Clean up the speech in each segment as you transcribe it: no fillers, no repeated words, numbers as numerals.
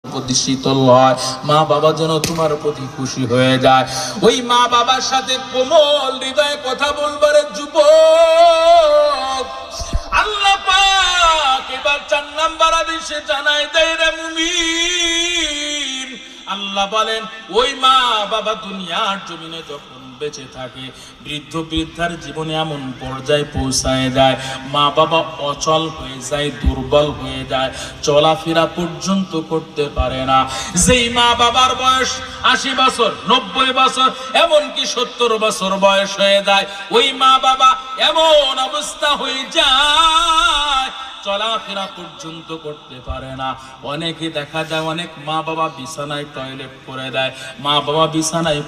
প্রতি শীতল হয়, মা বাবা যেন তোমার প্রতি খুশি হয়ে যায়। ওই মা বাবার সাথে কোমল হৃদয়ে কথা বলবার যুবক আল্লাহ পাক এবার 4 নাম্বার আদেশে জানায় দেয় রে মুমিন, আল্লাহ বলেন ওই মা বাবা দুনিয়ার জমিনে যখন বেঁচে থাকে, বৃদ্ধ বৃদ্ধার জীবনে এমন পর্যায়ে পৌঁছায় যায়, মা বাবা অচল হয়ে যায়, দুর্বল হয়ে যায়, চলাফেরা পর্যন্ত করতে পারে না। যেই মা বাবার বয়স 80 বছর, 90 বছর, এমনকি 70 বছর বয়স হয়ে যায়, ওই মা বাবা এমন অবস্থা হয়ে যায় চলাফেরা পর্যন্ত করতে পারে না। অনেকে দেখা যায় অনেক মা বাবা বিছানায় টয়লেট করে দেয়, মা বাবা বিছানায়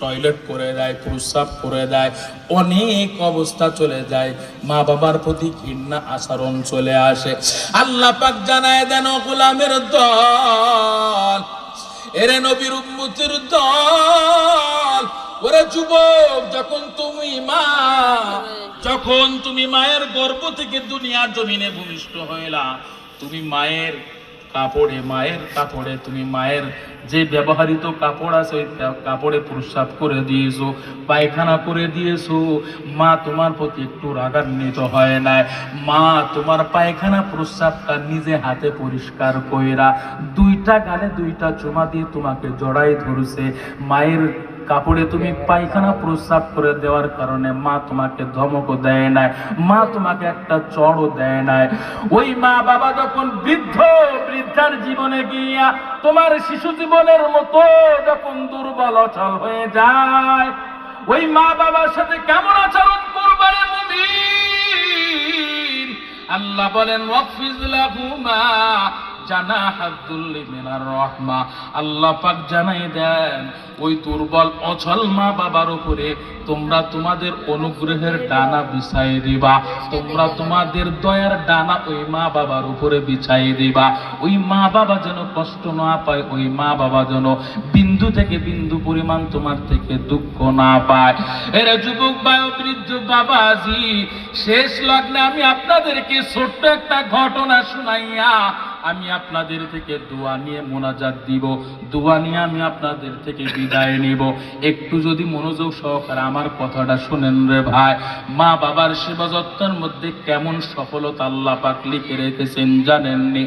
টয়লেট করে দেয়, প্রস্রাব করে দেয়, অনেক অবস্থা চলে যায়, মা বাবার প্রতি ঘৃণা আচরণ চলে আসে। আল্লাহ পাক জানায় দেন গোলামের দল, এরে নবীর উম্মতের দল, ওরে যুবক, যখন তুমি মায়ের গর্ভ থেকে দুনিয়ার জমিনে ভূমিষ্ঠ হইলা, তুমি মায়ের কাপড়ে তুমি মায়ের যে ব্যবহৃত কাপড় আছে ওই কাপড়ে প্রস্রাব করে দিয়েছো, পায়খানা করে দিয়েছো। মা তোমার প্রতি একটু রাগান্বিত হয় না, মা তোমার পায়খানা প্রস্রাবটা নিজে হাতে পরিষ্কার কইরা 2টা গালে 2টা চুমা দিয়ে তোমাকে জড়াই ধরছে। মায়ের কাপড়ে তুমি পায়খানা প্রস্রাব করে দেওয়ার কারণে মা তোমাকে ধমকও দেয় না, মা তোমাকে একটা চড়ও দেয় না। ওই মা বাবা যখন বৃদ্ধার জীবনে গিয়া তোমার শিশু জীবনের মতো যখন দুর্বল অচল হয়ে যায়, ওই মা বাবার সাথে কেমন আচরণ করবে রে মুমিন? আল্লাহ বলেন ওয়াকফিজ লাহুমা জানাহাতুল্লি মিনার রাহমা। আল্লাহ পাক জানাই দেন ওই দুর্বল অচল মা বাবার উপরে তোমরা তোমাদের অনুগ্রহের ডানা বিছাই দিবা, তোমরা তোমাদের দয়ার ডানা ওই মা বাবার উপরে বিছাই দিবা। ওই মা বাবা যেন কষ্ট না পায়, ওই মা বাবা যেন বিন্দু থেকে বিন্দু পরিমাণ তোমার থেকে দুঃখ না পায়। এরা যুবক ভাই ও বৃদ্ধ বাবাজি, শেষ লগ্নে আমি আপনাদেরকে ছোট্ট একটা ঘটনা শুনাইয়া আমি আপনাদের থেকে দোয়া নিয়ে মোনাজাত দিব, দোয়া নিয়ে আমি আপনাদের থেকে বিদায় নিব। একটু যদি মনোযোগ সহকারে আমার কথাটা শুনেন রে ভাই, মা বাবার সেবা যত্নের মধ্যে কেমন সফলতা আল্লাহ পাক লিখে রেখেছেন জানেননি?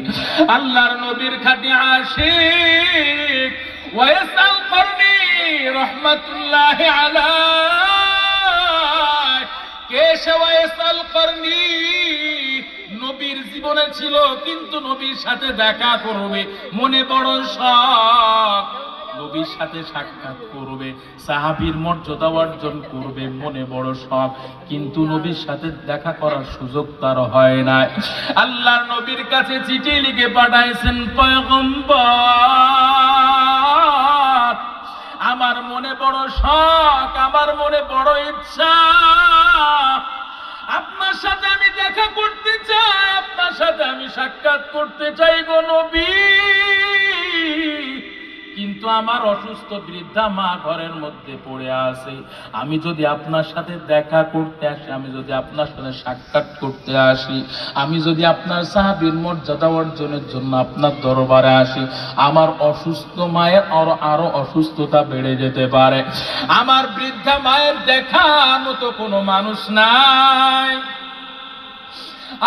আল্লাহর নবীর খাঁটি আশিক ওয়াইস আল করনি রাহমাতুল্লাহি আলাইহি, কে সে ওয়াইস আল করনি? নবীর জীবনে ছিল, কিন্তু নবীর সাথে দেখা করবে মনে বড় শখ, নবীর সাথে সাক্ষাৎ করবে, সাহাবীর মর্যাদা অর্জন করবে মনে বড় শখ, কিন্তু নবীর সাথে দেখা করার সুযোগ তার হয় না। আল্লাহর নবীর কাছে চিঠি লিখে পাঠাইছেন, পয়গম্বর আমার মনে বড় শখ, আমার মনে বড় ইচ্ছা, আপনার সাথে আমি দেখা করতে চাই, আপনার সাথে আমি সাক্ষাৎ করতে চাই গো নবী, কিন্তু আমার অসুস্থ বৃদ্ধা মা ঘরের মধ্যে পড়ে আছে। আমি যদি আপনার সাথে দেখা করতে আসি, আমি যদি আপনার সাথে সাক্ষাৎ করতে আসি, আমি যদি আপনার সাহাবীর মর্যাদা অর্জনের জন্য আপনার দরবারে আসি, আমার অসুস্থ মায়ের আরো অসুস্থতা বেড়ে যেতে পারে। আমার বৃদ্ধা মায়ের দেখার মতো কোনো মানুষ নাই।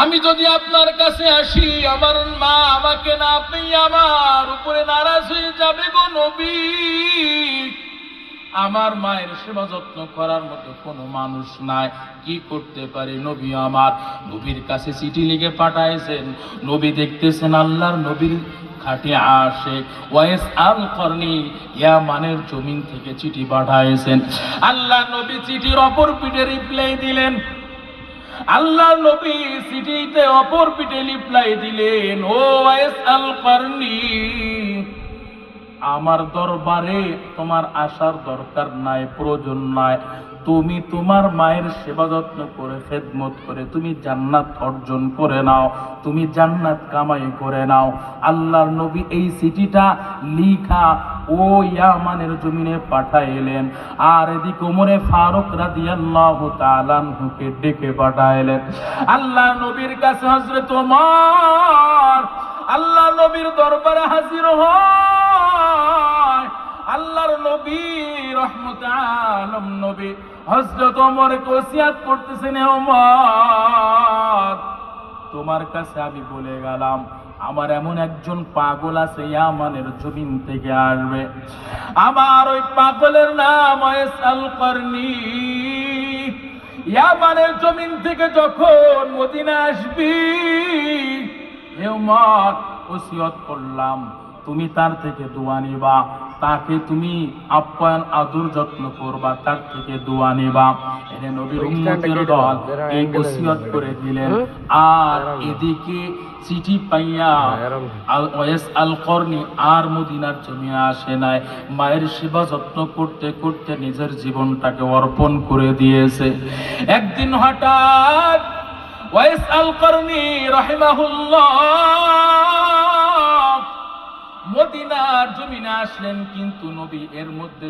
আমি যদি আপনার কাছে আসি, আমার মা আমাকে না পেয়ে আমার উপরে নারাজ হয়ে যাবে গো নবী। আমার মায়ের সেবা যত্ন করার মতো কোনো মানুষ নাই, কি করতে পারি? নবী আমার নবীর কাছে চিঠি লিখে পাঠাইছেন, নবী দেখতেছেন আল্লাহর নবীর খাঁটি আশিক ওয়াইস আল করনি ইয়ামানের জমিন থেকে চিঠি পাঠাইছেন। আল্লাহ নবী চিঠির অপর পিঠে রিপ্লাই দিলেন, আল্লাহ নবী চিঠিতে অপর পিঠে রিপ্লাই দিলেন, ও ওয়াইস আল করনি, আমার দরবারে তোমার আসার দরকার নাই, প্রয়োজন নাই। তুমি তোমার মায়ের সেবা যত্ন করে খেদমত করে তুমি জান্নাত অর্জন করে নাও, তুমি জান্নাত কামাই করে নাও। আল্লাহর নবী এই চিঠিটা লিখা ও ইয়ামানের জমিনে পাঠাইলেন, আর এদিকে ওমরে ফারুক রাদিয়াল্লাহু তাআলা আনহুকে ডেকে পাঠাইলেন। আল্লাহর নবীর কাছে হযরত ওমর আল্লাহ নবীর দরবারে হাজির হয়। আল্লাহর নবী রহমতে আলম নবী হযরত ওমরকে ওসিয়াত করতেছেন, হে ওমর, তোমার কাছে আমি বলে গেলাম আমার এমন একজন পাগল আছে ইয়ামানের জমিন থেকে আসবে, আমার ওই পাগলের নাম ওয়াইস আল করনি। ইয়ামানের জমিন থেকে যখন মদিনা আসবি, হে ওমর ওসিয়ত করলাম তুমি তার থেকে দোয়া নিবা, তাকে তুমি আপ্যায়ন আদর যত্ন করবা, তার থেকে দোয়া নিবা। এনে নবীর উম্মতের দল এই ওসিয়ত করে দিলেন। আর এদিকে চিঠি পাইয়া ওয়াইস আল করনি আর মদিনার জমিনে আসে নাই, মায়ের সেবা যত্ন করতে করতে নিজের জীবনটাকে অর্পণ করে দিয়েছে। একদিন হঠাৎ ওয়াইস আল করনি রাহিমাহুল্লাহ মদিনার জমিনে আসলেন, কিন্তু নবী এর মধ্যে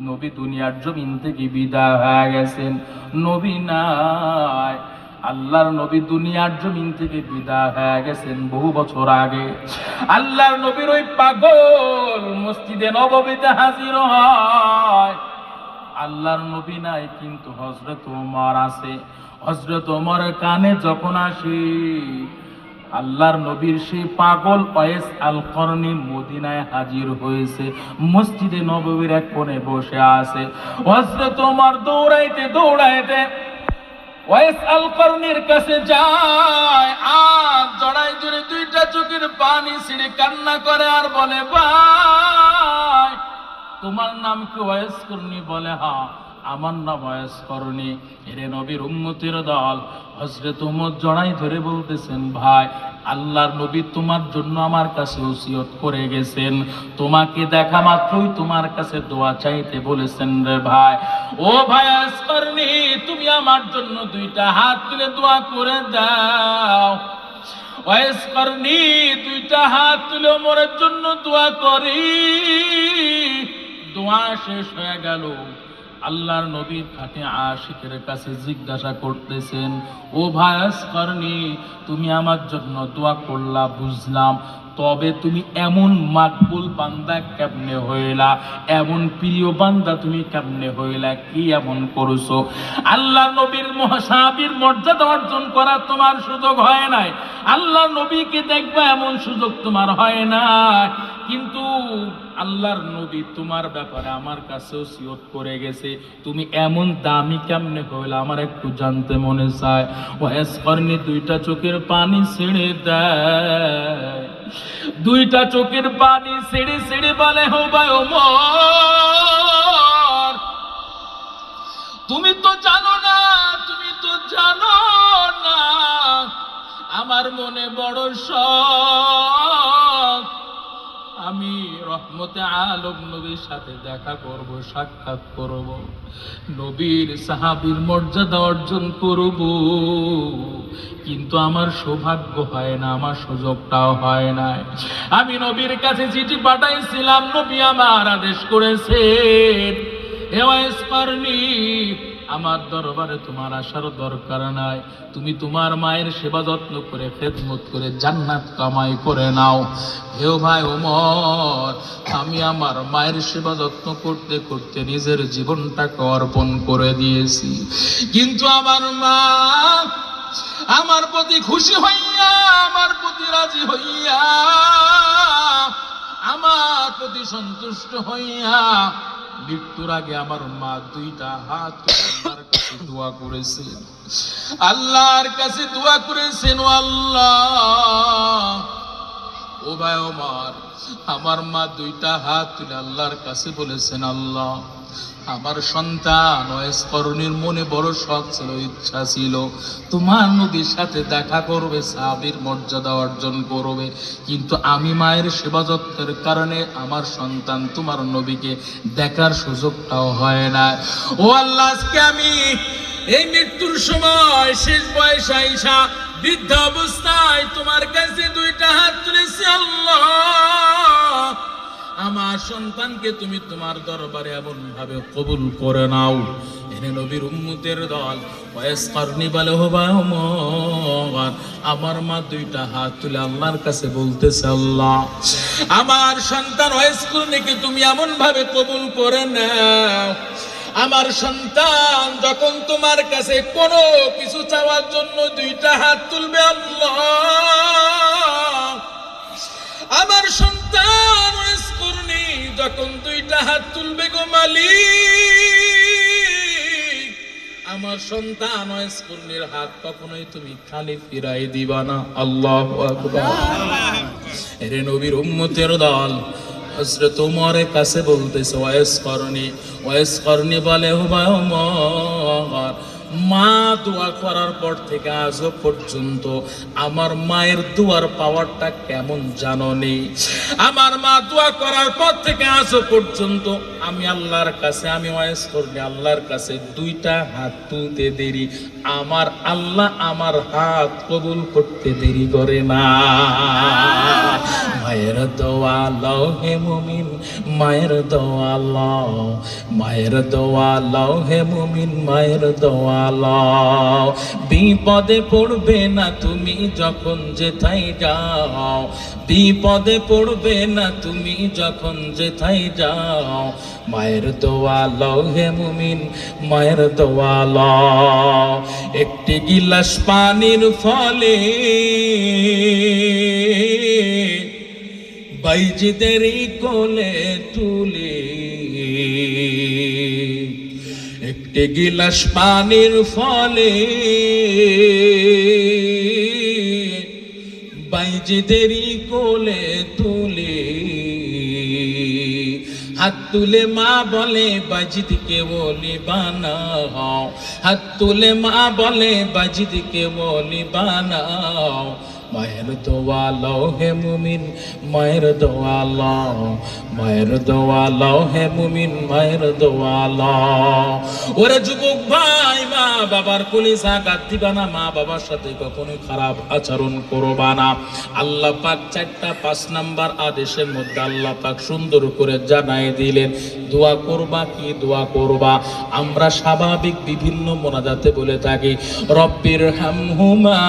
নবী দুনিয়ার জমিন থেকে বিদায় হয়ে গেছেন, নবী নাই। আল্লাহর নবী দুনিয়ার জমিন থেকে বিদায় হয়ে গেছেন বহু বছর আগে। আল্লাহর নবীর ওই পাগল মসজিদে নববীতে হাজির হয়। আল্লাহর নবী নাই, কিন্তু হযরত ওমর আছে। হযরত ওমরের কানে যখন আসি আল্লাহর নবীর সেই পাগল ওয়াইস আল করনি মদিনায় হাজির হয়েছে, মসজিদে নববীর এক কোণে বসে আছে। হযরত ওমর দৌড়াইতে দৌড়াইতে ওয়াইস আল করনির কাছে যায়, আর জড়াই ধরে দুইটা চোখের পানি ছেড়ে কান্না করে আর বলে, ভাই তোমার নাম কি ওয়াইস করনি? বলে, হ্যাঁ আমার নাম ওয়াইস করনি। এরে নবীর উম্মতের দল হযরত ওমর জড়াই ধরে বলতেছেন, ভাই আল্লাহর নবী তোমার জন্য আমার কাছে ওসিয়ত করে গেছেন, তোমাকে দেখা মাত্রই তোমার কাছে দোয়া চাইতে বলেছেন রে ভাই। ও ভাই ওয়াইস করনি, তুমি আমার জন্য দুইটা হাত তুলে দোয়া করে দাও। ওয়াইস করনি দুইটা হাত তুলে ওমরের জন্য দোয়া করি। দোয়া শেষ হয়ে গেল, আল্লাহর নবীর খাটে আশিকের কাছে জিজ্ঞাসা করতেছেন, ও ভাই ওয়াইস করনি, তুমি আমার জন্য দোয়া করলা বুঝলাম, তবে তুমি এমন মাকবুল বান্দা কেমনে হইলা, এমন প্রিয় বান্দা তুমি কেমনে হইলা, কি এমন করছো? আল্লাহ নবীর সাহাবীর মর্যাদা অর্জন করা তোমার সুযোগ হয় নাই, আল্লাহ নবীকে দেখবা এমন সুযোগ তোমার হয় না, কিন্তু আল্লাহর নবী তোমার ব্যাপারে আমার কাছে ওসিয়ত করে গেছে, তুমি এমন দামি কেমনে হইলা আমার একটু জানতে মনে চায়। ওয়াইস করনি দুইটা চোখের পানি ছেড়ে দেয়, দুইটা চোখের পানি ছেড়ে ছেড়ে বলে, হো ভাই ওমর, তুমি তো জানো না, তুমি তো জানো না আমার মনে বড় শখ, আমি রহমতে আলম নবীর সাথে দেখা করব, সাক্ষাৎ করব, নবীর সাহাবীর মর্যাদা অর্জন করব, কিন্তু আমার সৌভাগ্য হয় না, আমার সুযোগটাও হয় না। আমি নবীর কাছে চিঠি পাঠাইছিলাম, নবী আমার আদেশ করেছেন, হে ওয়াইস করনি, আমার দরবারে তোমার আসার দরকার নাই, তুমি তোমার মায়ের সেবা যত্ন করে খেদমত করে জান্নাত কামাই করে নাও। হে ভাই ওমর, আমি আমার মায়ের সেবা যত্ন করতে করতে নিজের জীবনটাকে অর্পণ করে দিয়েছি, কিন্তু আমার মা আমার প্রতি খুশি হইয়া, আমার প্রতি রাজি হইয়া, আমার প্রতি সন্তুষ্ট হইয়া মৃত্যুর আগে আমার মা দুইটা হাত আল্লাহর কাছে দোয়া করেছেন, আল্লাহর কাছে দোয়া করেছেন, ও আল্লাহ, ও ভাই ওমর, আমার মা দুইটা হাত তুলে আল্লাহর কাছে বলেছেন, আল্লাহ আমার সন্তান ওয়াইস করনির মনে বড় শখ ছিল, ইচ্ছা ছিল তোমার নবীর সাথে দেখা করবে, সাহাবীর মর্যাদা অর্জন করবে, কিন্তু আমি মায়ের সেবা যত্নের কারণে আমার সন্তান তোমার নবীকে দেখার সুযোগটাও হয় না। ও আল্লাহ, আজকে আমি এই মৃত্যুর সময় শেষ বয়স আইসা বৃদ্ধ অবস্থায় তোমার কাছে দুইটা হাত তুলেছি, আল্লাহ আমার আমার সন্তানকে তুমি তোমার দরবারে এমন ভাবে কবুল করে নাও। এনে নবীর উম্মতের দল ওয়াইস করনি বলে হবা আমার মা দুইটা হাত তুলে আল্লাহর কাছে বলতেছে, আল্লাহ আমার সন্তান ওয়াইস করনিকে তুমি এমন ভাবে কবুল করে নাও, আমার সন্তান যখন তোমার কাছে কোনো কিছু চাওয়ার জন্য দুইটা হাত তুলবে আল্লাহ, আমার সন্তান ওয়াইস করনি যখন দুইটা হাত তুলবে গো মালিক, আমার সন্তান ওয়াইস করনির হাত কখনোই তুমি খালি ফিরাই দিবা না। আল্লাহু আকবার। এরে নবীর উম্মতের দল হযরত ওমরের কাছে বলতেছে, ওয়াইস করনি বলে হুবায় ওমর, মা দোয়া করার পর থেকে আজও পর্যন্ত আমার মায়ের দোয়ার পাওয়ারটা কেমন জানো নেই। আমার মা দোয়া করার পর থেকে আজও পর্যন্ত আমি আল্লাহর কাছে, আমি ওয়াইস করনি আল্লাহর কাছে দুইটা হাত তুলতে দেরি, আমার আল্লাহ আমার হাত কবুল করতে দেরি করে না। মায়ের দোয়া লও হে মুমিন, মায়ের দোয়া লও, মায়ের দোয়া লও হে মুমিন, মায়ের দোয়া লও। বিপদে পড়বে না তুমি যখন যেথায় যাও, বিপদে পড়বে না তুমি যখন যেথায় যাও। মায়ের দোয়া লও হে মুমিন, মায়ের দোয়া লও। একটি গিলাস পানির ফলে বাইজিদের কোলে তুলে, একটি গিলাস পানির ফলে বাইজিদের কোলে তুলে, হাত তুলে মা বলে বাইজিদকে ওলি বানাও, হাত তুলে মা বলে বাইজিদকে ওলি বানাও। মায়ের দোয়া লও হে মুমিন, মায়ের দোয়া লও, মায়ের দোয়া লও হে মুমিন, মায়ের দোয়া লও। ওরে যুবক ভাই, মা বাবার কলিজা গাত দিবা না, মা বাবার সাথে কখনোই খারাপ আচরণ করবা না। আল্লাহ পাক 5 নাম্বার আদেশের মধ্যে আল্লাহ পাক সুন্দর করে জানাই দিলেন দোয়া করবা কি দোয়া করবা। আমরা স্বাভাবিক বিভিন্ন মোনাজাতে বলে থাকি রব্বির হামহুমা